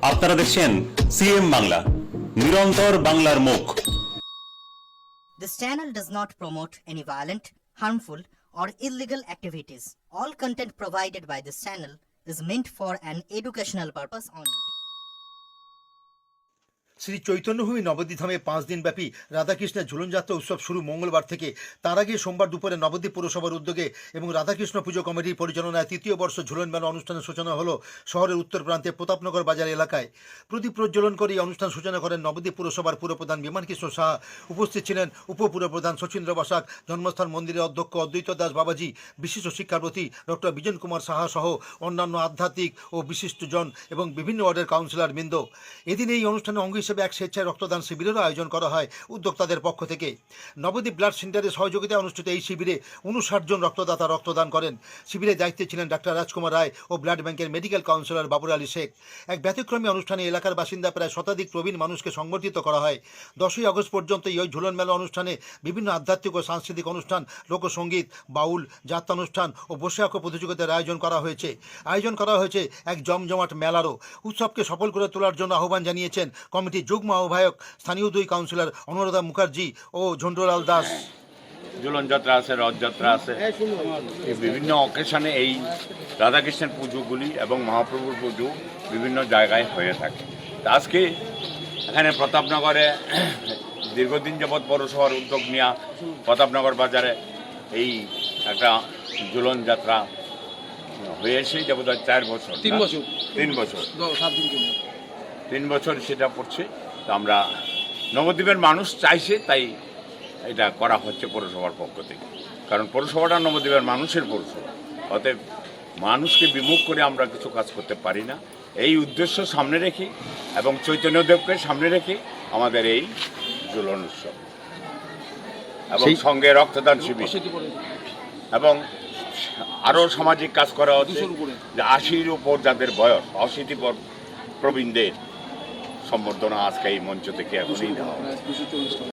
আপনারা দেখছেন সিএম বাংলা, নিরন্তর বাংলার মুখ। This channel does not promote any violent, harmful, or illegal activities. All content provided by this channel is meant for an educational purpose only. Shri চৈতন্যভূমি Nabadwip ধামে 5 দিনব্যাপী রাধাকৃষ্ণের ঝুলনযাত্রা উৎসব শুরু মঙ্গলবার থেকে। তার আগে সোমবার দুপুরে নবদ্বীপ পৌরসভার উদ্যোগে এবং রাধাকৃষ্ণ পুজো কমিটির পরিচালনায় তৃতীয় বর্ষ ঝুলন মেলা অনুষ্ঠানের সূচনা হলো শহরের উত্তর প্রান্তে প্রতাপনগর বাজার এলাকায়। প্রদীপ প্রজ্বলন করে এই অনুষ্ঠান সূচনা করেন নবদ্বীপ পৌরসভার পুরপ্রধান বিমান কৃষ্ণ সাহা। উপস্থিত ছিলেন উপপুরপ্রধান শচীন্দ্র বসাক, জন্মস্থান মন্দিরের অধ্যক্ষ অদ্বৈত দাস বাবাজি, বিশিষ্ট শিক্ষার্থী ডক্টর বিজন কুমার সাহা সহ অন্যান্য আধ্যাত্মিক ও বিশিষ্টজন এবং বিভিন্ন ওয়ার্ডের কাউন্সিলর বৃন্দ। এদিন এই অনুষ্ঠানে অঙ্গ হিসেবে এক স্বেচ্ছায় রক্তদান শিবিরেরও আয়োজন করা হয় উদ্যোক্তাদের পক্ষ থেকে। নবদ্বীপ ব্লাড সেন্টারের সহযোগিতায় অনুষ্ঠিত এই শিবিরে 59 জন রক্তদাতা রক্তদান করেন। শিবিরে দায়িত্বে ছিলেন ডাক্তার রাজকুমার রায় ও ব্লাড ব্যাংকের মেডিকেল কাউন্সিলর বাবুর আলী শেখ। এক ব্যতিক্রমী অনুষ্ঠানে এলাকার বাসিন্দা প্রায় শতাধিক প্রবীণ মানুষকে সংবর্ধিত করা হয়। 10ই আগস্ট পর্যন্ত এই ঝুলন মেলা অনুষ্ঠানে বিভিন্ন আধ্যাত্মিক ও সাংস্কৃতিক অনুষ্ঠান, লোকসঙ্গীত, বাউল, যাত্রানুষ্ঠান ও বসে আঁকো প্রতিযোগিতার আয়োজন করা হয়েছে এক জমজমাট মেলারও। উৎসবকে সফল করে তোলার জন্য আহ্বান জানিয়েছেন কমিটির যুগ্ম আহ্বায়ক স্থানীয় 2 কাউন্সিলর অনুরাধা মুখার্জি ও ঝন্ডুলাল দাস। ঝুলন যাত্রা আছে, রথযাত্রা আছে, এই বিভিন্ন অকেশনে এই রাধাকৃষ্ণের পুজোগুলি এবং মহাপ্রভুর পুজো বিভিন্ন জায়গায় হয়ে থাকে। আজকে এখানে প্রতাপনগরে দীর্ঘদিন যাবৎ পৌরসভার উদ্যোগ নেওয়া প্রতাপনগর বাজারে এই একটা ঝুলন যাত্রা হয়েছে যাবৎ 4 বছর 3 বছর সেটা পড়ছে। তো আমরা নবদ্বীপের মানুষ চাইছে তাই এটা করা হচ্ছে পৌরসভার পক্ষ থেকে, কারণ পৌরসভাটা নবদ্বীপের মানুষের পৌরসভা, অতএব মানুষকে বিমুখ করে আমরা কিছু কাজ করতে পারি না। এই উদ্দেশ্য সামনে রেখে এবং চৈতন্যদেবকে সামনে রেখে আমাদের এই ঝুলন উৎসব এবং সঙ্গে রক্তদান শিবির এবং আরও সামাজিক কাজ করা হচ্ছে যে 80-র উপর যাদের বয়স, 80 প্রবীণদের সম্বর্ধনা আজকে এই মঞ্চ থেকে এখনই দেওয়া